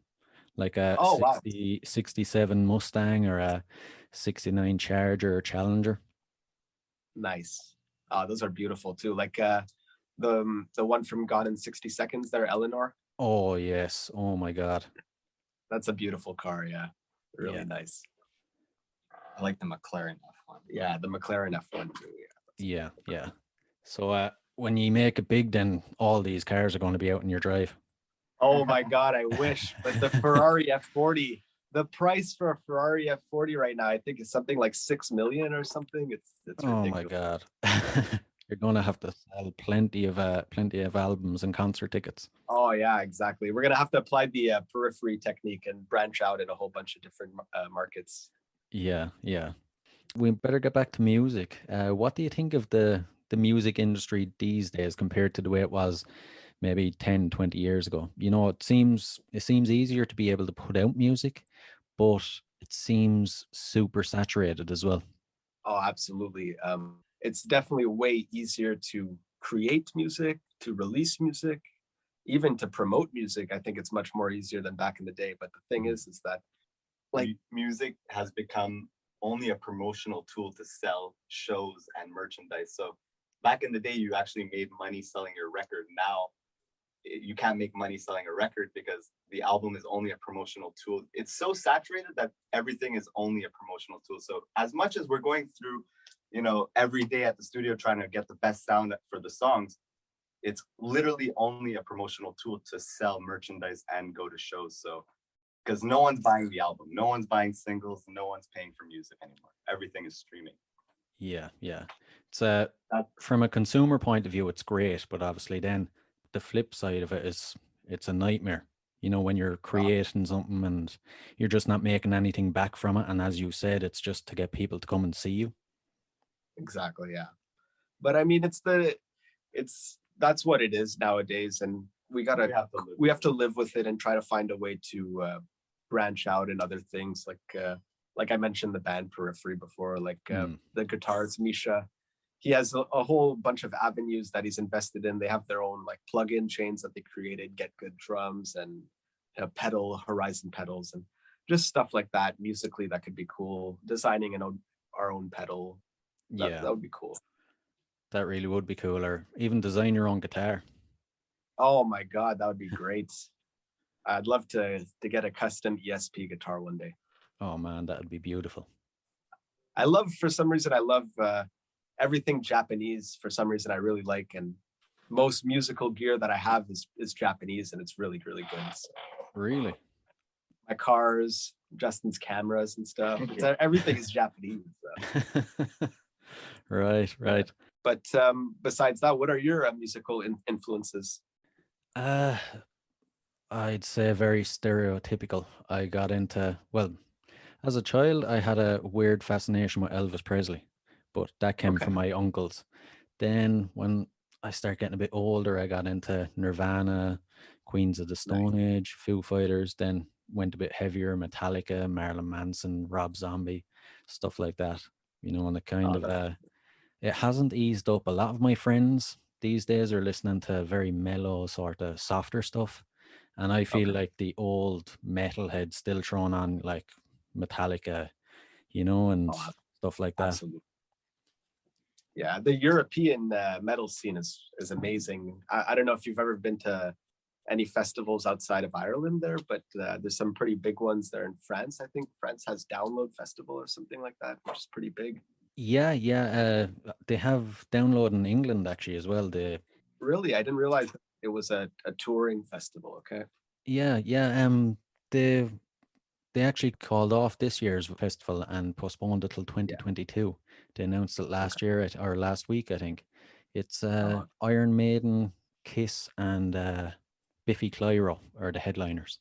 like a Oh wow. 67 Mustang or a 69 Charger or Challenger. Nice. Those are beautiful too. Like the one from Gone in 60 Seconds there, Eleanor. Oh yes. Oh my God. That's a beautiful car. Yeah, really Yeah. nice. I like the McLaren F1. Yeah, the McLaren F1 too. Yeah. Yeah. So when you make it big, then all these cars are going to be out in your drive. Oh my God, I wish. But the Ferrari F40, the price for a Ferrari F40 right now, I think is something like 6 million or something. It's Oh ridiculous. my God. You're going to have to sell plenty of albums and concert tickets. Oh yeah, exactly. We're gonna have to apply the periphery technique and branch out in a whole bunch of different markets. Yeah. We better get back to music. What do you think of the music industry these days compared to the way it was maybe 10, 20 years ago? You know, it seems easier to be able to put out music, but it seems super saturated as well. Oh, absolutely. It's definitely way easier to create music, to release music, even to promote music. I think it's much more easier than back in the day. But the thing is that like Music has become only a promotional tool to sell shows and merchandise. So back in the day, you actually made money selling your record. Now you can't make money selling a record because the album is only a promotional tool. It's so saturated that everything is only a promotional tool. So as much as we're going through, every day at the studio trying to get the best sound for the songs, it's literally only a promotional tool to sell merchandise and go to shows. So because no one's buying the album, no one's buying singles, no one's paying for music anymore. Everything is streaming. Yeah. It's from a consumer point of view, it's great, but obviously then the flip side of it is it's a nightmare. You know, when you're creating something and you're just not making anything back from it, and as you said, it's just to get people to come and see you. exactly, yeah. But I mean, that's what it is nowadays, and we have to live with it and try to find a way to branch out in other things. Like I mentioned the band Periphery before, like the guitars Misha. He has a whole bunch of avenues that he's invested in. They have their own like plug-in chains that they created, Get Good Drums and Horizon pedals and just stuff like that musically that could be cool. Designing our our own pedal. Yeah, That would be cool. that really would be cool. Or even design your own guitar. Oh my God, that would be great. I'd love to get a custom ESP guitar one day. Oh man, that would be beautiful. For some reason, I love everything Japanese. For some reason, I really like, and most musical gear that I have is Japanese, and it's really, really good. So Really? my cars, Justin's cameras and stuff, everything is Japanese. So. Right. But besides that, what are your musical influences? I'd say very stereotypical. I got into, well, as a child, I had a weird fascination with Elvis Presley, but that came Okay. from my uncles. Then when I started getting a bit older, I got into Nirvana, Queens of the Stone Age, Foo Fighters, then went a bit heavier, Metallica, Marilyn Manson, Rob Zombie, stuff like that. You know, and it kind of, it hasn't eased up. A lot of my friends these days are listening to very mellow, sort of softer stuff. And I feel like the old metalhead still throwing on like Metallica, you know, and stuff like that. Absolutely. Yeah, the European metal scene is amazing. I don't know if you've ever been to any festivals outside of Ireland there, but there's some pretty big ones there in France. I think France has Download Festival or something like that, which is pretty big. Yeah. They have Download in England actually as well. Really, I didn't realize it was a touring festival. Okay. Yeah. They actually called off this year's festival and postponed it till 2022. They announced it last year or last week, I think. It's Iron Maiden, Kiss, and Biffy Clyro are the headliners.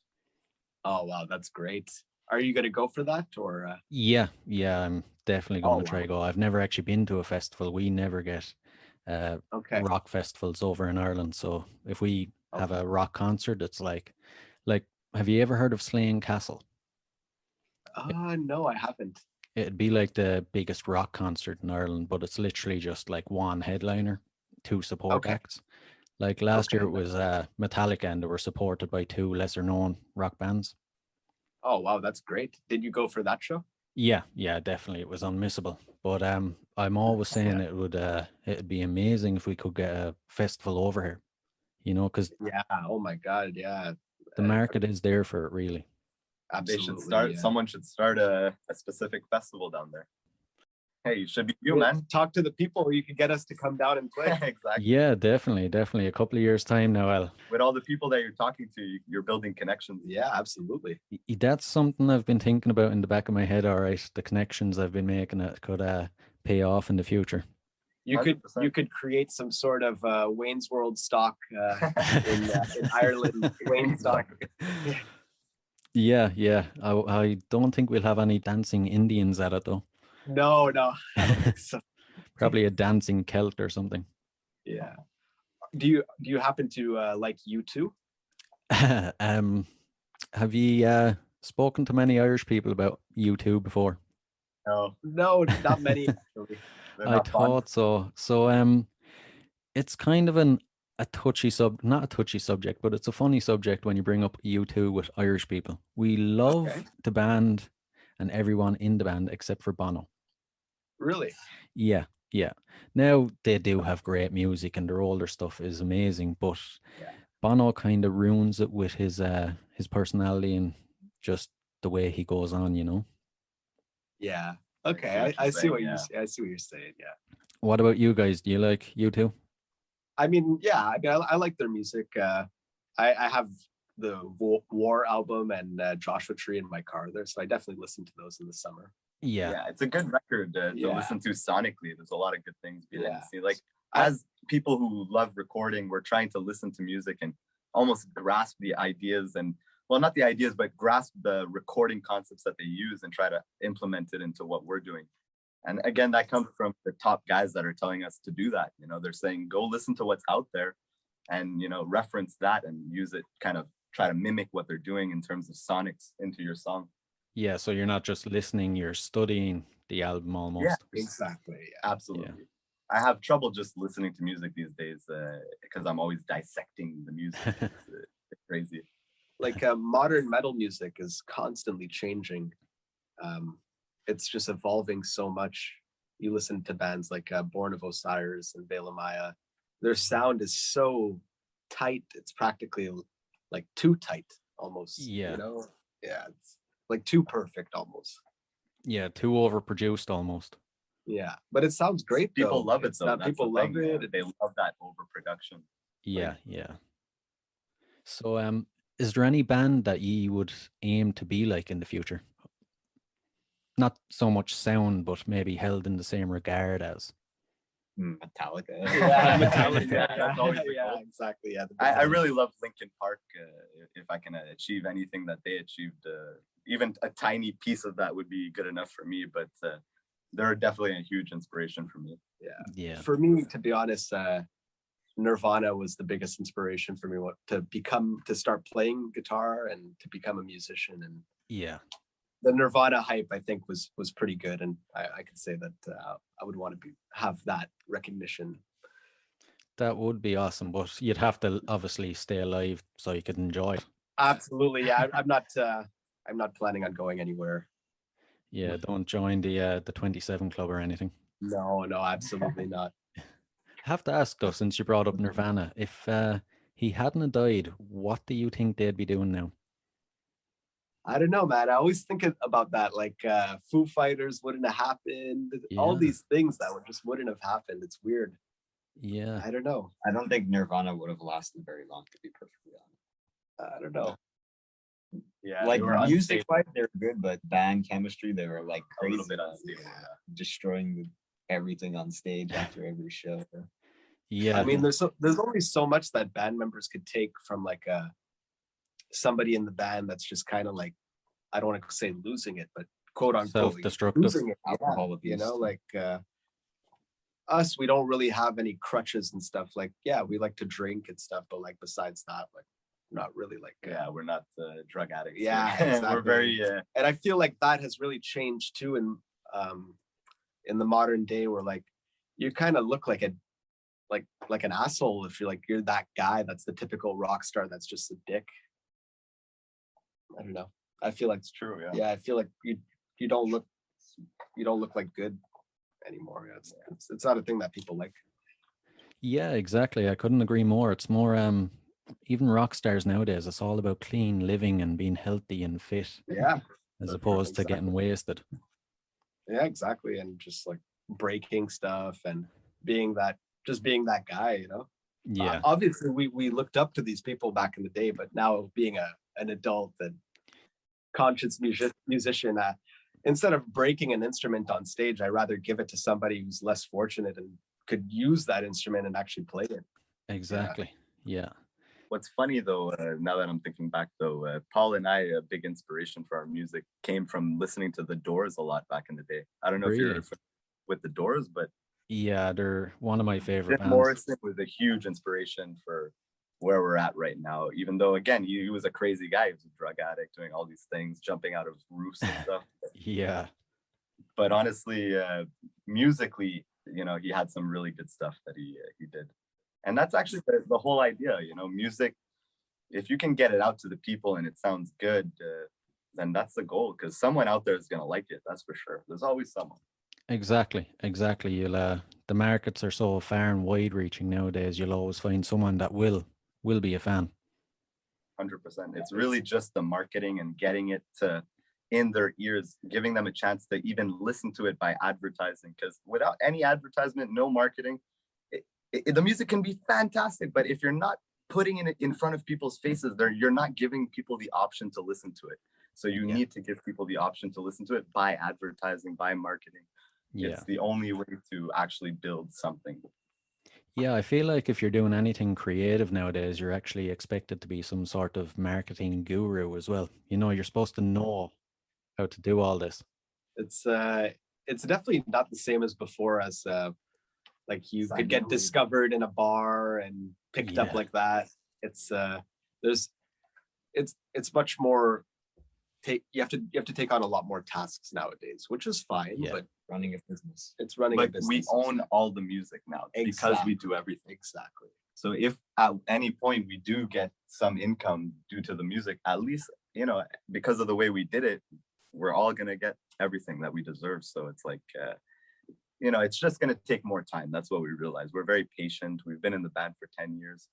Oh wow, that's great. Are you going to go for that or? Yeah, I'm definitely going to try to go. I've never actually been to a festival. We never get rock festivals over in Ireland. So if we have a rock concert, it's like, have you ever heard of Slane Castle? No, I haven't. It'd be like the biggest rock concert in Ireland, but it's literally just like one headliner, two support acts. Like last year it was Metallica, and they were supported by two lesser known rock bands. Oh wow, that's great. Did you go for that show? Yeah, definitely. It was unmissable. But I'm always saying it'd be amazing if we could get a festival over here. You know, because oh my God, yeah. The market is there for it, really. Absolutely. Someone should start a specific festival down there. Hey, it should be you, man. Talk to the people. You can get us to come down and play. Exactly. Yeah, definitely. A couple of years' time now, with all the people that you're talking to, you're building connections. Yeah, absolutely. That's something I've been thinking about in the back of my head. All right, the connections I've been making that could pay off in the future. You could create some sort of Wayne's World stock in Ireland. Wayne stock. Yeah. I don't think we'll have any dancing Indians at it though. No, I don't think so. Probably a dancing Celt or something. Yeah. Do you happen to like U2? Have you spoken to many Irish people about U2 before? No, not many actually. I thought so. So it's kind of not a touchy subject, but it's a funny subject when you bring up U2 with Irish people. We love the band and everyone in the band except for Bono. Really? Yeah. Now they do have great music and their older stuff is amazing, but Bono kind of ruins it with his personality and just the way he goes on, you know. Yeah. Okay. I see what you're saying. Yeah. What about you guys? Do you like U2? I mean, yeah. I like their music. I have the War album and Joshua Tree in my car there, so I definitely listen to those in the summer. Yeah, it's a good record to listen to sonically. There's a lot of good things behind the scenes. Like as people who love recording, we're trying to listen to music and almost grasp the ideas and not the ideas, but grasp the recording concepts that they use and try to implement it into what we're doing. And again, that comes from the top guys that are telling us to do that. You know, they're saying, go listen to what's out there and, reference that and use it, kind of try to mimic what they're doing in terms of sonics into your song. Yeah, so you're not just listening, you're studying the album almost. Yeah, exactly. Absolutely. Yeah. I have trouble just listening to music these days because I'm always dissecting the music. It's crazy. Like modern metal music is constantly changing. it's just evolving so much. You listen to bands like Born of Osiris and Velamaya, their sound is so tight, it's practically like too tight almost. Yeah. You know? Yeah, it's like too perfect almost. Yeah, too overproduced almost. Yeah, but it sounds great. People love it It's though. not, That's people the love thing. it. They love that overproduction. Yeah, yeah. So, is there any band that you would aim to be like in the future? Not so much sound, but maybe held in the same regard as. Metallica. Yeah, Metallica. Yeah, that's always the yeah, goal. exactly. Yeah, I really love Linkin Park. If I can achieve anything that they achieved, even a tiny piece of that would be good enough for me. But they're definitely a huge inspiration for me. Yeah. For me, to be honest, Nirvana was the biggest inspiration for me to start playing guitar and to become a musician. And Yeah. the Nirvana hype, I think, was pretty good, and I could say that I would want to have that recognition. That would be awesome, but you'd have to obviously stay alive so you could enjoy it. Absolutely, yeah. I'm not planning on going anywhere. Yeah, don't join the 27 Club or anything. No, absolutely not. I have to ask though, since you brought up Nirvana, if he hadn't have died, what do you think they'd be doing now? I don't know, man. I always think about that. Like Foo Fighters wouldn't have happened. All Yeah. these things that just wouldn't have happened. It's weird. Yeah. I don't know. I don't think Nirvana would have lasted very long, to be perfectly honest. I don't know. Yeah, Like they were music unstable. wise, they were good, but band chemistry, they were like A crazy, little bit unstable. destroying everything on stage after every show. Yeah. I mean, there's only so much that band members could take from like somebody in the band that's just kind of like, I don't want to say losing it, but quote unquote Self-destructive. losing it. Alcohol abuse. You know, like us, we don't really have any crutches and stuff. Like, yeah, we like to drink and stuff, but like besides that, like not really like Yeah, we're not drug addicts. Yeah, we're exactly. very and I feel like that has really changed too in the modern day, where like you kind of look like an asshole if you're that guy that's the typical rock star that's just a dick. I don't know. I feel like it's true. Yeah. yeah, I feel like you don't look like good anymore. It's not a thing that people like. Yeah, exactly. I couldn't agree more. It's more even rock stars nowadays, it's all about clean living and being healthy and fit. Yeah. As opposed to getting wasted. Yeah, exactly. And just like breaking stuff and being that guy, you know? Yeah. Obviously we looked up to these people back in the day, but now being an adult and conscious musician, instead of breaking an instrument on stage, I'd rather give it to somebody who's less fortunate and could use that instrument and actually play it. Exactly. Yeah. What's funny though, now that I'm thinking back though, Paul and I, a big inspiration for our music came from listening to The Doors a lot back in the day. I don't know if you're familiar with The Doors, but yeah, they're one of my favorite Jim bands. Morrison was a huge inspiration for where we're at right now, even though again he was a crazy guy. He was a drug addict, doing all these things, jumping out of roofs and stuff. Yeah. But honestly, musically, you know, he had some really good stuff that he did. And that's actually the whole idea, you know, music, if you can get it out to the people and it sounds good, then that's the goal, because someone out there is going to like it. That's for sure. There's always someone. Exactly. You'll the markets are so far and wide reaching nowadays, you'll always find someone that will be a fan. 100%. It's really just the marketing and getting it in their ears, giving them a chance to even listen to it by advertising, because without any advertisement, no marketing, the music can be fantastic, but if you're not putting it in front of people's faces, you're not giving people the option to listen to it. So you need to give people the option to listen to it by advertising, by marketing. Yeah. It's the only way to actually build something. Yeah, I feel like if you're doing anything creative nowadays, you're actually expected to be some sort of marketing guru as well. You know, you're supposed to know how to do all this. It's definitely not the same as before, as like you could get discovered in a bar and picked up like that. It's it's much more you have to take on a lot more tasks nowadays, which is fine. But running a business, it's running a business. We own all the music now because we do everything. Exactly. So if at any point we do get some income due to the music, at least, you know, because of the way we did it, we're all going to get everything that we deserve. So it's like, you know, it's just going to take more time. That's what we realize. We're very patient. We've been in the band for 10 years.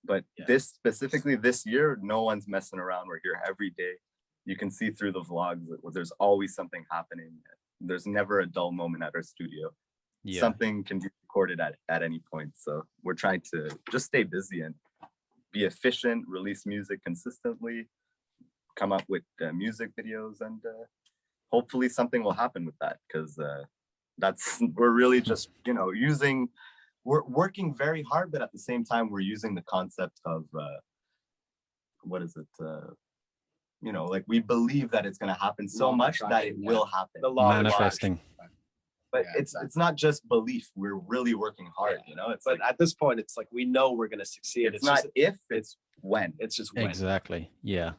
But this specifically this year, no one's messing around. We're here every day. You can see through the vlogs that there's always something happening. There's never a dull moment at our studio. Yeah. Something can be recorded at any point. So we're trying to just stay busy and be efficient, release music consistently, come up with music videos, and hopefully something will happen with that, because we're really just, you know, we're working very hard, but at the same time we're using the concept of you know, like we believe that it's going to happen so much that it will happen. The law manifesting. But it's not just belief. We're really working hard, you know. It's but like, at this point, it's like we know we're going to succeed. It's not just, if, it's when. It's just when. Exactly. Yeah.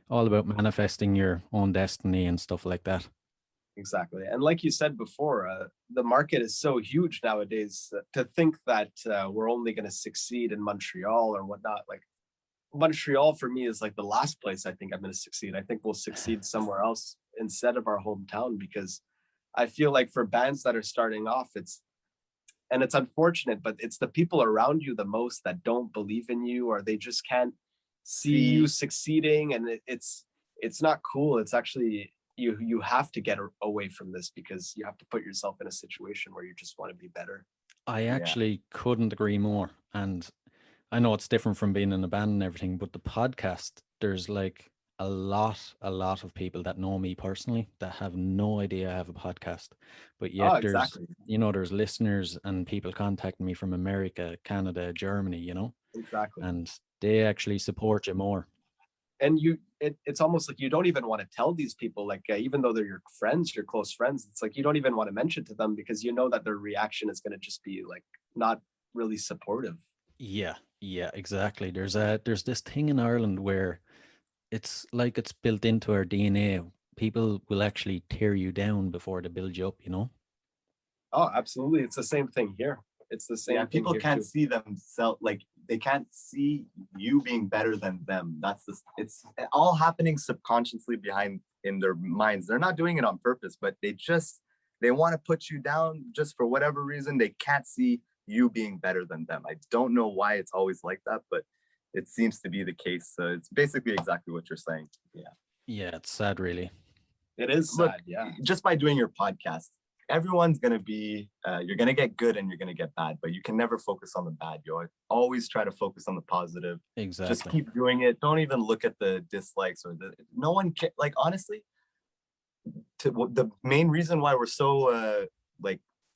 All about manifesting your own destiny and stuff like that. Exactly. And like you said before, the market is so huge nowadays to think that we're only going to succeed in Montreal or whatnot. Like Montreal for me is like the last place I think I'm going to succeed. I think we'll succeed somewhere else instead of our hometown, because I feel like for bands that are starting off, it's unfortunate, but it's the people around you the most that don't believe in you, or they just can't see you succeeding. And it's not cool. It's actually, you have to get away from this, because you have to put yourself in a situation where you just want to be better. I actually couldn't agree more. And I know it's different from being in a band and everything, but the podcast, there's like a lot of people that know me personally that have no idea I have a podcast, but yet there's, you know, there's listeners and people contacting me from America, Canada, Germany, you know, and they actually support you more. And it's almost like you don't even want to tell these people, like even though they're your friends, your close friends, it's like you don't even want to mention to them, because you know that their reaction is going to just be like not really supportive. Yeah, exactly. There's this thing in Ireland where it's like it's built into our DNA. People will actually tear you down before they build you up, you know? Oh, absolutely. It's the same thing here. It's the same. Yeah, people can't see themselves, like they can't see you being better than them. It's all happening subconsciously behind in their minds. They're not doing it on purpose, but they want to put you down just for whatever reason. They can't see you being better than them. I don't know why it's always like that, but it seems to be the case. So it's basically exactly what you're saying. Yeah, it's sad, really. It is sad. Yeah. Just by doing your podcast, everyone's going to be, you're going to get good and you're going to get bad, but you can never focus on the bad. You always try to focus on the positive. Exactly. Just keep doing it. Don't even look at the dislikes or no one like, honestly, the main reason why we're so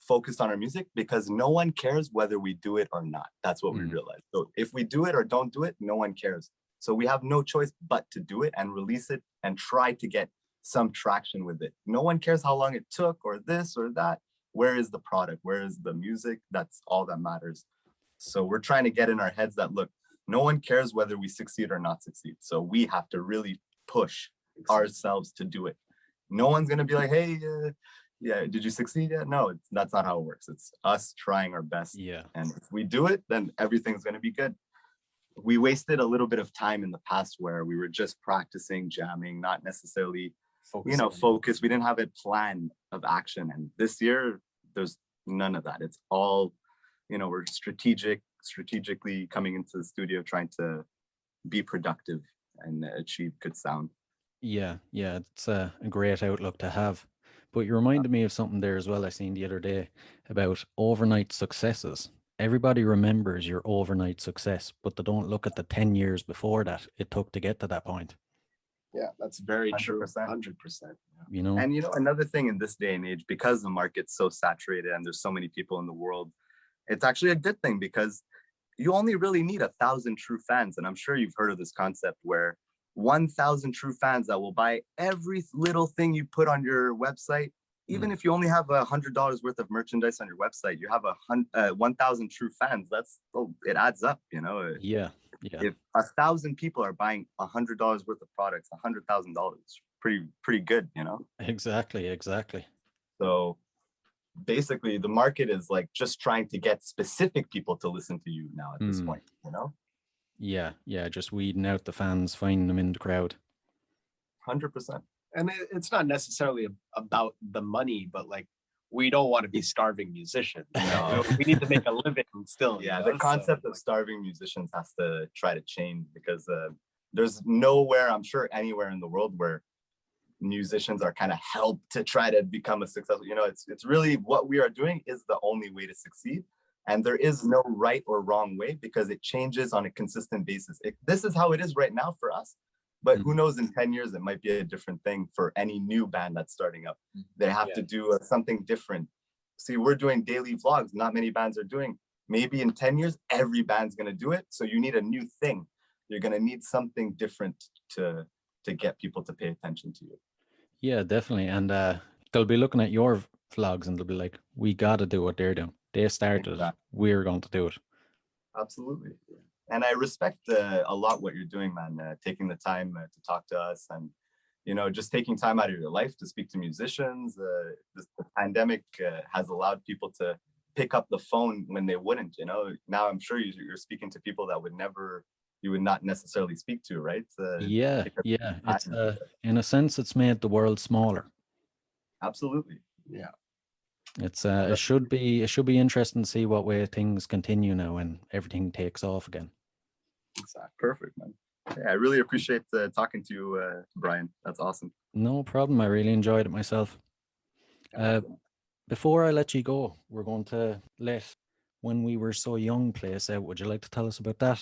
focused on our music, because no one cares whether we do it or not. That's what we realize. So if we do it or don't do it, no one cares. So we have no choice but to do it and release it and try to get some traction with it. No one cares how long it took or this or that. Where is the product? Where is the music? That's all that matters. So we're trying to get in our heads that, look, no one cares whether we succeed or not succeed. So we have to really push ourselves to do it. No one's going to be like, hey, yeah, did you succeed yet? No, that's not how it works. It's us trying our best. Yeah. And if we do it, then everything's going to be good. We wasted a little bit of time in the past where we were just practicing, jamming, not necessarily, focus. We didn't have a plan of action. And this year, there's none of that. It's all, we're strategically coming into the studio, trying to be productive and achieve good sound. Yeah, it's a great outlook to have. But you reminded me of something there as well I seen the other day about overnight successes. Everybody remembers your overnight success, but they don't look at the 10 years before that it took to get to that point. Yeah, that's very 100%. True. 100%. Yeah. And another thing in this day and age, because the market's so saturated and there's so many people in the world, it's actually a good thing, because you only really need 1,000 true fans. And I'm sure you've heard of this concept where 1,000 true fans that will buy every little thing you put on your website. Even if you only have $100 worth of merchandise on your website, you have 1,000 true fans. It adds up, Yeah. If 1,000 people are buying $100 worth of products, $100,000, pretty good, Exactly. So basically, the market is like just trying to get specific people to listen to you now at this point, Yeah, just weeding out the fans, finding them in the crowd. 100%. And it's not necessarily about the money, but like we don't want to be starving musicians. No. We need to make a living still. Yeah, you know? the concept of starving musicians has to try to change, because there's nowhere, I'm sure anywhere in the world, where musicians are kind of helped to try to become a successful, it's really what we are doing is the only way to succeed. And there is no right or wrong way, because it changes on a consistent basis. This is how it is right now for us. But who knows, in 10 years, it might be a different thing for any new band that's starting up. They have to do something different. See, we're doing daily vlogs. Not many bands are doing. Maybe in 10 years, every band's going to do it. So you need a new thing. You're going to need something different to get people to pay attention to you. Yeah, definitely. And they'll be looking at your vlogs and they'll be like, we got to do what they're doing. They started it. We're going to do it. Absolutely. And I respect a lot what you're doing, man, taking the time to talk to us, and, just taking time out of your life to speak to musicians. The pandemic has allowed people to pick up the phone when they wouldn't, Now I'm sure you're speaking to people that you would not necessarily speak to, right? Yeah. It's in a sense, it's made the world smaller. Absolutely. Yeah. It's it should be interesting to see what way things continue now and everything takes off again. Exactly. Perfect, man. Yeah, I really appreciate talking to you, Brian. That's awesome. No problem. I really enjoyed it myself. Before I let you go, we're going to let When We Were So Young play us out. Would you like to tell us about that?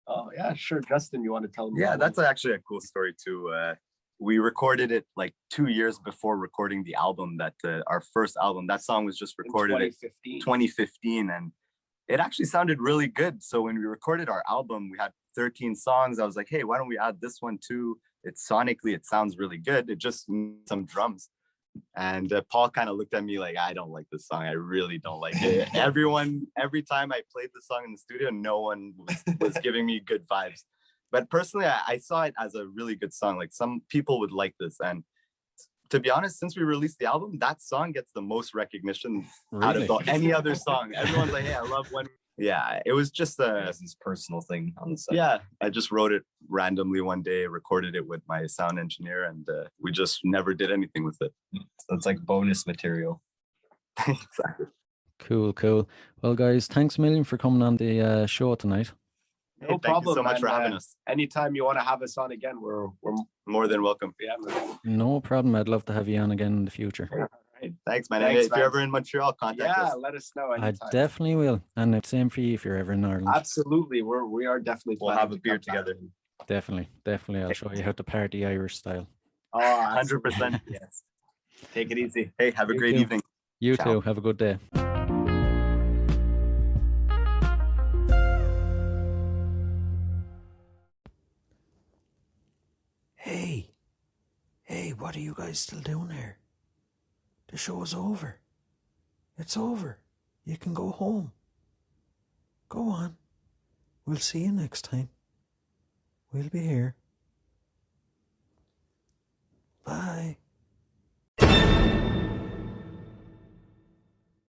Oh yeah, sure. Justin, you want to tell them? Yeah, that's actually a cool story too. We recorded it like 2 years before recording the album, our first album. That song was just recorded in 2015, and it actually sounded really good. So when we recorded our album, we had 13 songs. I was like, hey, why don't we add this one too? It's sonically, it sounds really good. It just needs some drums. And Paul kind of looked at me like, I don't like this song. I really don't like it. Every time I played the song in the studio, no one was giving me good vibes. But personally, I saw it as a really good song. Like, some people would like this. And to be honest, since we released the album, that song gets the most recognition out of any other song. Everyone's like, hey, I love When. Yeah, it was just this personal thing on the side. Yeah, I just wrote it randomly one day, recorded it with my sound engineer, and we just never did anything with it. So it's like bonus material. Exactly. Cool. Well, guys, thanks a million for coming on the show tonight. Hey, no problem. Thank you so much for having us. Anytime you want to have us on again, we're more than welcome. Yeah, no problem. I'd love to have you on again in the future. All right. Thanks, man. Thanks, if you're ever in Montreal, contact us. Yeah, let us know anytime. I definitely will. And it's same for you if you're ever in Ireland. Absolutely. We are definitely. We'll have a beer together. Definitely. I'll show you how to party Irish style. Oh, 100%. Yes. Take it easy. Hey, have a great evening. You too. Have a good day. Hey, what are you guys still doing here? The show is over. It's over. You can go home. Go on. We'll see you next time. We'll be here.